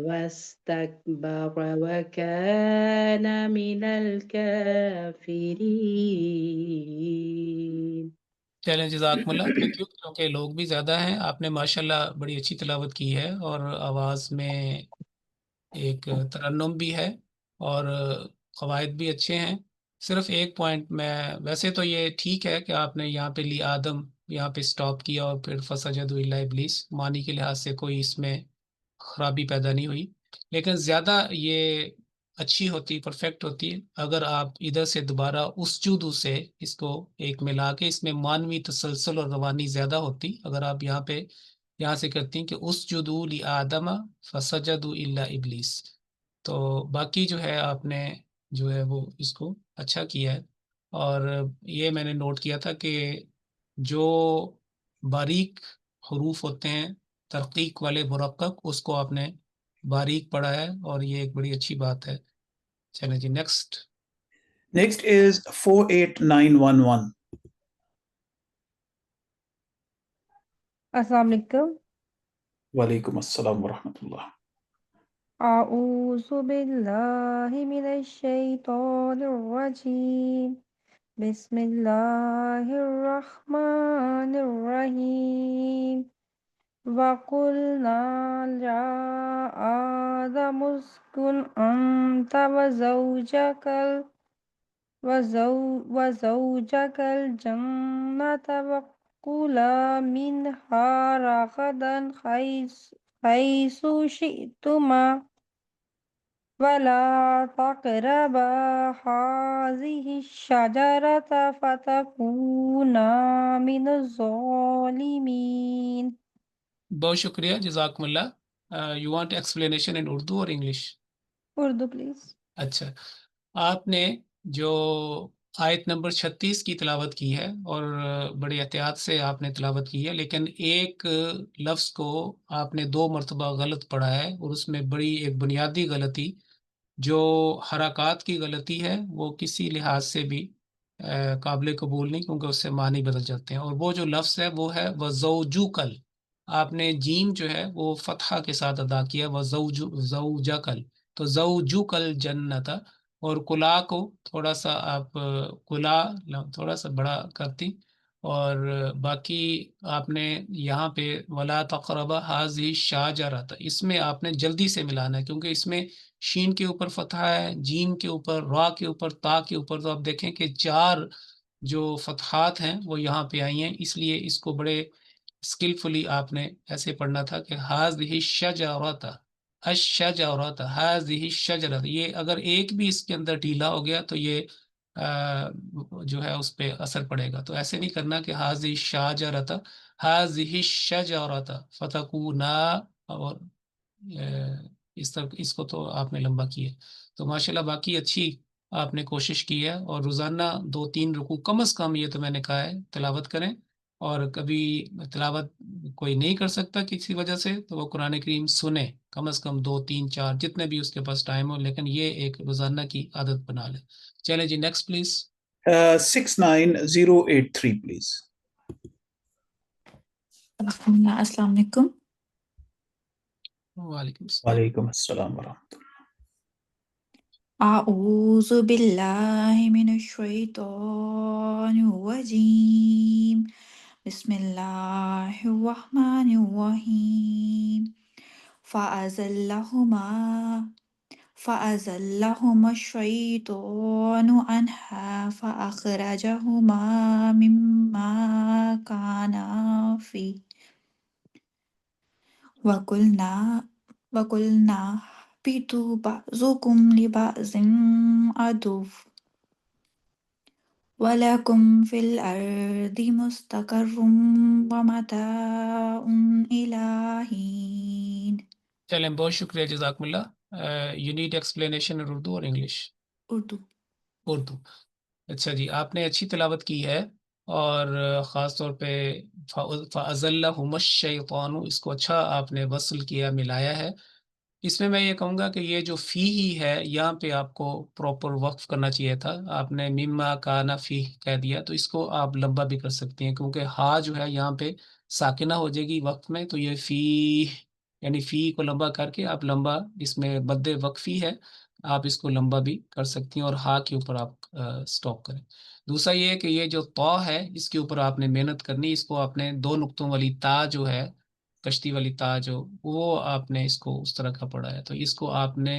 واستكبر وكان من الكافرين. چلیں جزاکم اللہ. Thank you. کیونکہ لوگ بھی زیادہ ہیں، آپ نے ماشاءاللہ بڑی اچھی تلاوت کی ہے اور آواز میں ایک ترنم بھی ہے اور قواعد بھی اچھے ہیں. صرف ایک پوائنٹ میں، ویسے تو یہ ٹھیک ہے کہ آپ نے یہاں پہ لی آدم یہاں پہ سٹاپ کیا اور پھر فسجدوا الا ابلیس، معنی کے لحاظ سے کوئی اس میں خرابی پیدا نہیں ہوئی، لیکن زیادہ یہ اچھی ہوتی، پرفیکٹ ہوتی اگر آپ ادھر سے دوبارہ اسجدوا سے اس کو ایک ملا کے اس میں مانوی تسلسل اور روانی زیادہ ہوتی. اگر آپ یہاں سے کرتی ہیں کہ اسجدوا لآدم فسجدوا الا ابلیس. تو باقی جو ہے آپ نے جو ہے وہ اس کو اچھا کیا ہے. اور یہ میں نے نوٹ کیا تھا کہ جو باریک حروف ہوتے ہیں ترقیق والے مرقق، اس کو آپ نے باریک پڑھا ہے اور یہ ایک بڑی اچھی بات ہے. چلیں جی نیکسٹ. Next is 48911. السلام علیکم. وعلیکم السلام ورحمۃ اللہ. أعوذ بالله من الشيطان الرجيم. بسم الله الرحمن الرحيم. وقلنا يا آدم اسكن أنت وزوجك الجنة وكلا منها رغدا حيث شئتما ولا تقربا هذه الشجرة فتكونا من الظالمين. بہت شکریہ، جزاکم اللہ. You want explanation in Urdu اور انگلش؟ اردو پلیز. اچھا، آپ نے جو آیت نمبر 36 کی تلاوت کی ہے اور بڑے احتیاط سے آپ نے تلاوت کی ہے، لیکن ایک لفظ کو آپ نے 2 مرتبہ غلط پڑھا ہے اور اس میں بڑی ایک بنیادی غلطی جو حرکات کی غلطی ہے وہ کسی لحاظ سے بھی قابل قبول نہیں، کیونکہ اس سے معنی بدل جاتے ہیں. اور وہ جو لفظ ہے وہ ہے وزوجکل. آپ نے جیم جو ہے وہ فتحہ کے ساتھ ادا کیا، وزوجکل. تو زوجکل جنت، اور کلا کو تھوڑا سا آپ کلا تھوڑا سا بڑا کرتی، اور باقی آپ نے یہاں پہ ولا تقربا هذه الشجرۃ، اس میں آپ نے جلدی سے ملانا ہے کیونکہ اس میں شین کے اوپر فتحہ ہے، جیم کے اوپر، را کے اوپر، تا کے اوپر. تو آپ دیکھیں کہ 4 جو فتحات ہیں وہ یہاں پہ آئی ہیں، اس لیے اس کو بڑے اسکلفلی آپ نے ایسے پڑھنا تھا کہ هذه الشجرۃ، الشجرۃ، هذه الشجرۃ. یہ اگر ایک بھی اس کے اندر ڈھیلا ہو گیا تو یہ جو ہے اس پہ اثر پڑے گا. تو ایسے نہیں کرنا کہ هذه الشجرۃ، هذه الشجرۃ فتكونا، اور اس کو تو آپ نے لمبا کیا. تو ماشاءاللہ باقی اچھی آپ نے کوشش کی ہے، اور روزانہ 2-3 رکوع کم از کم، یہ تو میں نے کہا ہے، تلاوت کریں اور کبھی تلاوت کوئی نہیں کر سکتا کسی وجہ سے تو وہ قرآن کریم سنے، کم از کم 2 3 4 جتنے بھی اس کے پاس ٹائم ہو، لیکن یہ ایک روزانہ کی عادت بنا لے. چلیں جی نیکسٹ پلیز. 69083 please. السلام علیکم. وعلیکم السلام. وعلیکم السلام ورحمۃ اللہ. أعوذ بالله من الشيطان الرجيم. بسم الله الرحمن الرحيم. فأزلهما الشيطان عنها فأخرجهما مما كانا فيه وقلنا اهبطوا بعضكم لبعض عدو ولكم في الأرض مستقر ومتاع إلى حين. چلیں بہت شکریہ، جزاکم اللہ. You need explanation in Urdu اور انگلش؟ اردو. اردو. اچھا جی، آپ نے اچھی تلاوت کی ہے، اور خاص طور پہ فَأَزَلَّهُمَا الشَّيْطَانُ، اس کو اچھا آپ نے وصل کیا، ملایا ہے. اس میں یہ کہوں گا کہ یہ جو فی ہی ہے، یہاں پہ آپ کو پراپر وقف کرنا چاہیے تھا. آپ نے مما کانا فی کہہ دیا، تو اس کو آپ لمبا بھی کر سکتے ہیں، کیونکہ ہا جو ہے یہاں پہ ساکنہ ہو جائے گی وقف میں، تو یہ فی یعنی فی کو لمبا کر کے آپ لمبا، اس میں مد وقفی ہے، آپ اس کو لمبا بھی کر سکتی ہیں، اور ہا کے اوپر آپ سٹاپ کریں. دوسرا یہ کہ یہ جو تا ہے، اس کے اوپر آپ نے محنت کرنی. اس کو آپ نے 2 نقطوں والی تا جو ہے، کشتی والی تا جو، وہ آپ نے اس کو اس طرح کا پڑھا ہے، تو اس کو آپ نے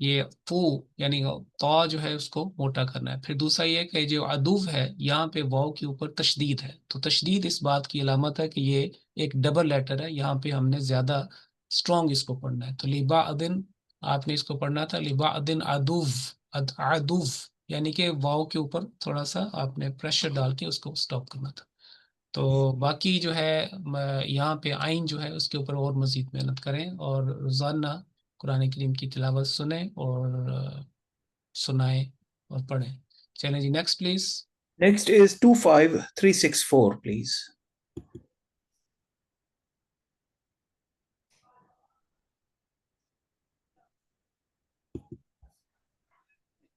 یہ فو یعنی تا جو ہے اس کو موٹا کرنا ہے. پھر دوسرا یہ کہ جو عدو ہے، یہاں پہ واو کے اوپر تشدید ہے، تو تشدید اس بات کی علامت ہے کہ یہ ایک ڈبل لیٹر ہے، یہاں پہ ہم نے زیادہ اسٹرانگ اس کو پڑھنا ہے. تو لبعض آپ نے اس کو پڑھنا تھا لبعض عدو، یعنی کہ واو کے اوپر تھوڑا سا آپ نے پریشر ڈال کے اس کو سٹاپ کرنا تھا. تو باقی جو ہے یہاں پہ آئین جو ہے اس کے اوپر اور مزید محنت کریں، اور روزانہ قرآن کریم کی تلاوت سنیں اور سنائیں اور پڑھیں. چلیں جی next please. Next is 25364 please.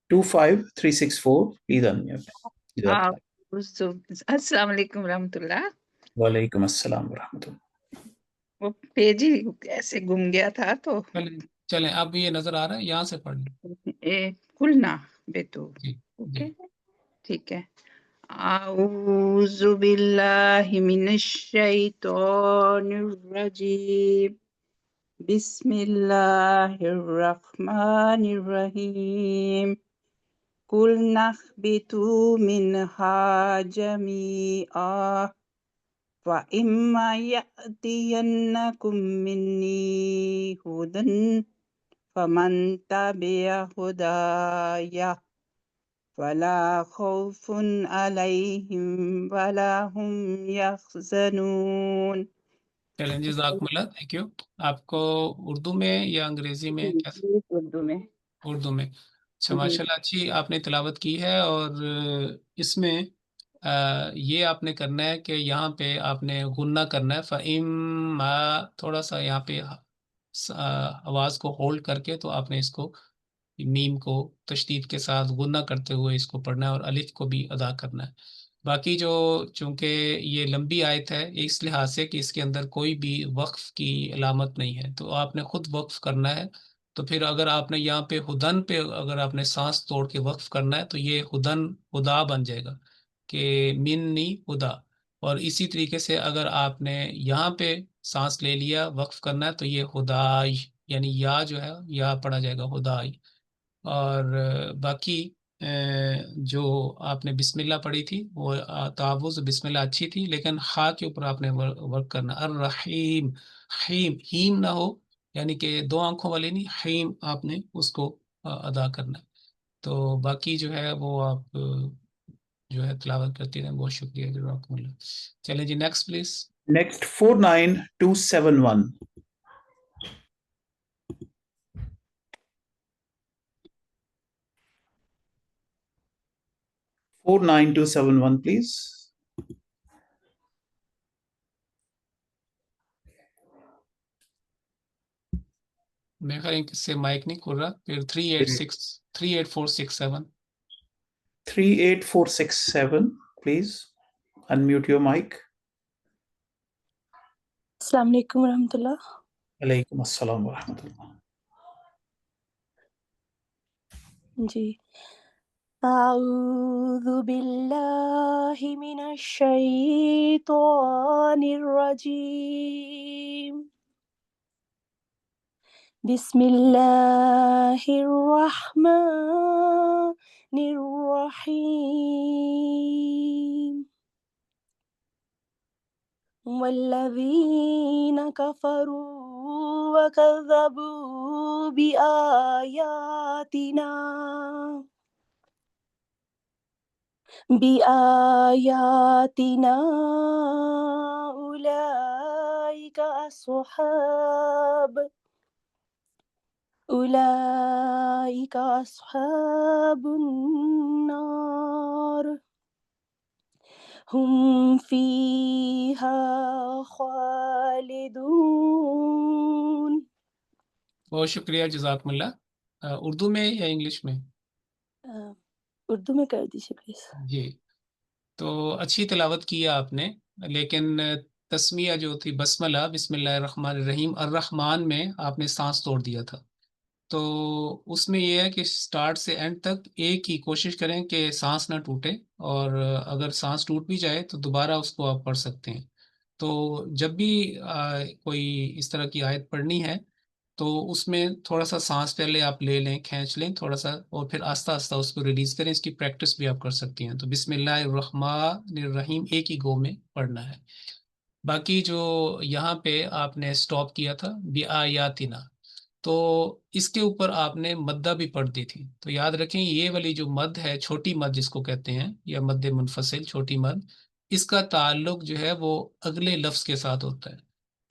25364 please unmute. السلام علیکم ورحمۃ اللہ. وعلیکم السلام ورحمۃ اللہ. وہ پیج ہی ایسے گم گیا تھا تو چلیں اب یہ نظر آ رہا ہے، یہاں سے پڑھ لیں. کھلنا بیتو. جی اوکے ٹھیک ہے. اعوذ باللہ من الشیطان الرجیم. بسم اللہ الرحمن الرحیم. قُلْنَا اهْبِطُوا مِنْهَا جَمِيعًا فَإِمَّا يَأْتِيَنَّكُم مِّنِّي هُدًى فَمَن تَبِعَ هُدَايَ فَلَا خَوْفٌ عَلَيْهِمْ وَلَا هُمْ يَحْزَنُونَ. چلیں جی جزاکم اللہ، تھینک یو. آپ کو اردو میں یا انگریزی میں کیسا؟ اردو میں. اردو میں. اچھا ماشاء اللہ، اچھی آپ نے تلاوت کی ہے. اور اس میں یہ آپ نے کرنا ہے کہ یہاں پہ آپ نے غنہ کرنا ہے. فَإِمَّا تھوڑا سا یہاں پہ آواز کو ہولڈ کر کے، تو آپ نے اس کو میم کو تشدید کے ساتھ غنہ کرتے ہوئے اس کو پڑھنا ہے، اور الف کو بھی ادا کرنا ہے. باقی جو چونکہ یہ لمبی آیت ہے، اس لحاظ سے کہ اس کے اندر کوئی بھی وقف کی علامت نہیں ہے، تو آپ نے خود وقف کرنا ہے. تو پھر اگر آپ نے یہاں پہ ہدن پہ اگر آپ نے سانس توڑ کے وقف کرنا ہے، تو یہ ہدن ہدا بن جائے گا کہ منی ہدا. اور اسی طریقے سے اگر آپ نے یہاں پہ سانس لے لیا وقف کرنا ہے، تو یہ ہدائی یعنی یا جو ہے یا پڑھا جائے گا ہدائی. اور باقی جو آپ نے بسم اللہ پڑھی تھی، وہ تعوذ بسم اللہ اچھی تھی، لیکن ہا کے اوپر آپ نے ورک کرنا. الرحیم، حیم ہیم نہ ہو، یعنی کہ 2 آنکھوں والی نہیں، حیم آپ نے اس کو ادا کرنا. تو باقی جو ہے وہ آپ جو ہے تلاوت کرتی رہیں. بہت شکریہ، جزاکم اللہ. چلیں جی نیکسٹ پلیز. Next 49271. 49271 please. میں خیال کس سے مائک نہیں کھل رہا. پھر 38467. 38467, please unmute your mic. السلام علیکم ورحمۃ اللہ. علیکم السلام ورحمۃ اللہ. جی. اعوذ باللہ من الشیطان الرجیم. بسم اللہ الرحمن الرحیم. والذین کفروا وکذبوا بآیاتنا اولئک اصحاب النار ہم فیہا خالدون. بہت شکریہ، جزاکم اللہ. اردو میں یا انگلش میں؟ اردو میں کر دیجیے پلیز. جی. تو اچھی تلاوت کی آپ نے، لیکن تسمیہ جو تھی بسملہ، بسم اللہ الرحمن الرحیم، الرحمن میں آپ نے سانس توڑ دیا تھا. تو اس میں یہ ہے کہ سٹارٹ سے اینڈ تک ایک ہی کوشش کریں کہ سانس نہ ٹوٹے، اور اگر سانس ٹوٹ بھی جائے تو دوبارہ اس کو آپ پڑھ سکتے ہیں. تو جب بھی کوئی اس طرح کی آیت پڑھنی ہے تو اس میں تھوڑا سا سانس پہلے آپ لے لیں، کھینچ لیں تھوڑا سا، اور پھر آہستہ آہستہ اس کو ریلیز کریں. اس کی پریکٹس بھی آپ کر سکتی ہیں. تو بسم اللہ الرحمن الرحیم ایک ہی گو میں پڑھنا ہے. باقی جو یہاں پہ آپ نے سٹاپ کیا تھا بآیاتنا، تو اس کے اوپر آپ نے مدہ بھی پڑھ دی تھی. تو یاد رکھیں یہ والی جو مد ہے، چھوٹی مد جس کو کہتے ہیں، یا مد منفصل چھوٹی مد، اس کا تعلق جو ہے وہ اگلے لفظ کے ساتھ ہوتا ہے.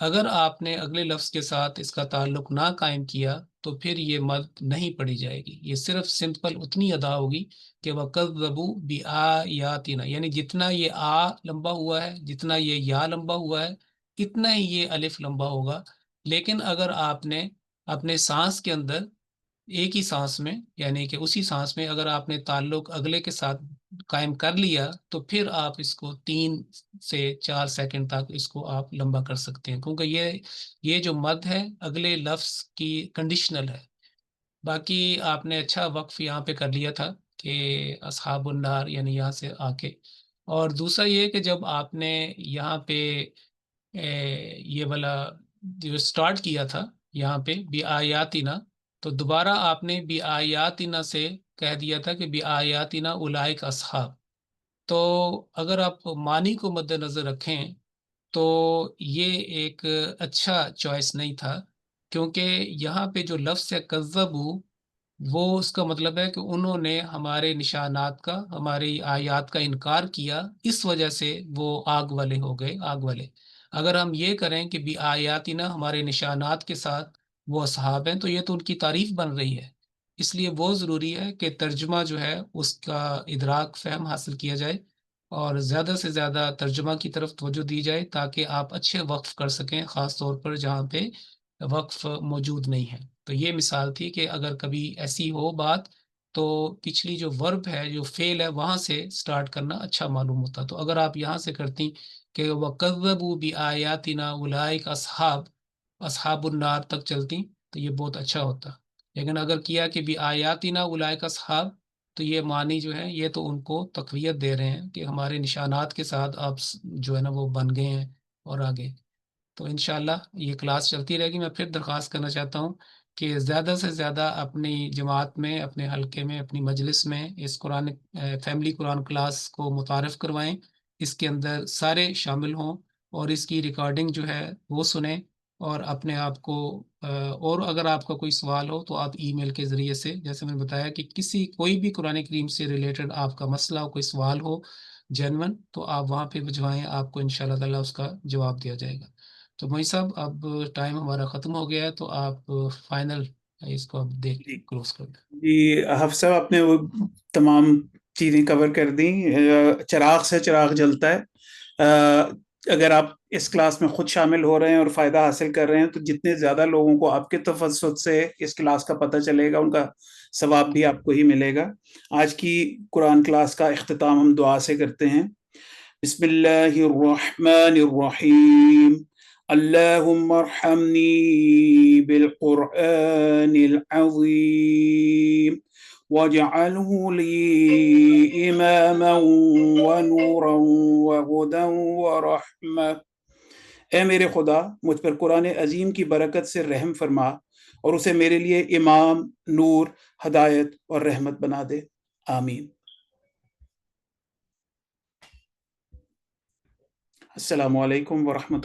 اگر آپ نے اگلے لفظ کے ساتھ اس کا تعلق نہ قائم کیا تو پھر یہ مد نہیں پڑھی جائے گی. یہ صرف سمپل اتنی ادا ہوگی کہ وَكَذَّبُوا بِآيَاتِنَا، یعنی جتنا یہ آ لمبا ہوا ہے، جتنا یہ یا لمبا ہوا ہے، اتنا ہی یہ الف لمبا ہوگا. لیکن اگر آپ نے اپنے سانس کے اندر ایک ہی سانس میں، یعنی کہ اسی سانس میں اگر آپ نے تعلق اگلے کے ساتھ قائم کر لیا تو پھر آپ اس کو 3 سے 4 سیکنڈ تک اس کو آپ لمبا کر سکتے ہیں، کیونکہ یہ جو مد ہے اگلے لفظ کی کنڈیشنل ہے. باقی آپ نے اچھا وقف یہاں پہ کر لیا تھا کہ اصحاب النار، یعنی یہاں سے آ کے. اور دوسرا یہ کہ جب آپ نے یہاں پہ یہ والا جو سٹارٹ کیا تھا یہاں پہ بآیاتنا، تو دوبارہ آپ نے بآیاتنا سے کہہ دیا تھا کہ بآیاتنا اولئک اصحاب. تو اگر آپ معنی کو مد نظر رکھیں تو یہ ایک اچھا چوائس نہیں تھا، کیونکہ یہاں پہ جو لفظ ہے کذبوا، وہ اس کا مطلب ہے کہ انہوں نے ہمارے نشانات کا، ہماری آیات کا انکار کیا، اس وجہ سے وہ آگ والے ہو گئے، آگ والے. اگر ہم یہ کریں کہ بآیاتنا ہمارے نشانات کے ساتھ وہ اصحاب ہیں، تو یہ تو ان کی تعریف بن رہی ہے. اس لیے بہت ضروری ہے کہ ترجمہ جو ہے اس کا ادراک، فہم حاصل کیا جائے، اور زیادہ سے زیادہ ترجمہ کی طرف توجہ دی جائے تاکہ آپ اچھے وقف کر سکیں، خاص طور پر جہاں پہ وقف موجود نہیں ہے. تو یہ مثال تھی کہ اگر کبھی ایسی ہو بات تو پچھلی جو ورب ہے، جو فعل ہے، وہاں سے سٹارٹ کرنا اچھا معلوم ہوتا. تو اگر آپ یہاں سے کرتی کہ وَكَذَّبُوا بِآيَاتِنَا أُولَئِكَ اصحاب النار تک چلتی تو یہ بہت اچھا ہوتا. لیکن اگر کیا کہ بِآيَاتِنَا أُولَئِكَ اصحاب، تو یہ معنی جو ہے یہ تو ان کو تقویت دے رہے ہیں کہ ہمارے نشانات کے ساتھ آپ جو ہے نا وہ بن گئے ہیں اور آگے. تو انشاءاللہ یہ کلاس چلتی رہے گی. میں پھر درخواست کرنا چاہتا ہوں کہ زیادہ سے زیادہ اپنی جماعت میں، اپنے حلقے میں، اپنی مجلس میں اس فیملی قرآن کلاس کو متعارف کروائیں. اس کے اندر سارے شامل ہوں اور اس کی ریکارڈنگ جو ہے وہ سنیں، اور اپنے آپ کو اور اگر آپ کا کوئی سوال ہو تو آپ ای میل کے ذریعے سے، جیسے میں نے بتایا کہ کوئی بھی قرآن کریم سے ریلیٹڈ آپ کا مسئلہ ہو، کوئی سوال ہو جینون، تو آپ وہاں پہ بھجوائیں، آپ کو انشاءاللہ تعالیٰ اس کا جواب دیا جائے گا. تو مئی صاحب اب ٹائم ہمارا ختم ہو گیا ہے، تو آپ فائنل اس کو اب دیکھ کلوز کر دیں. جی حفظ صاحب، آپ نے وہ تمام چیزیں کور کر دیں. چراغ سے چراغ جلتا ہے. اگر آپ اس کلاس میں خود شامل ہو رہے ہیں اور فائدہ حاصل کر رہے ہیں تو جتنے زیادہ لوگوں کو آپ کے تفضل سے اس کلاس کا پتہ چلے گا ان کا ثواب بھی آپ کو ہی ملے گا. آج کی قرآن کلاس کا اختتام ہم دعا سے کرتے ہیں. بسم اللہ الرحمن الرحیم. اللہم ارحمنی بالقرآن العظیم واجعله لي إماما ونورا وهدى ورحمة. اے میرے خدا مجھ پر قرآن عظیم کی برکت سے رحم فرما اور اسے میرے لیے امام، نور، ہدایت اور رحمت بنا دے. آمین. السلام علیکم ورحمۃ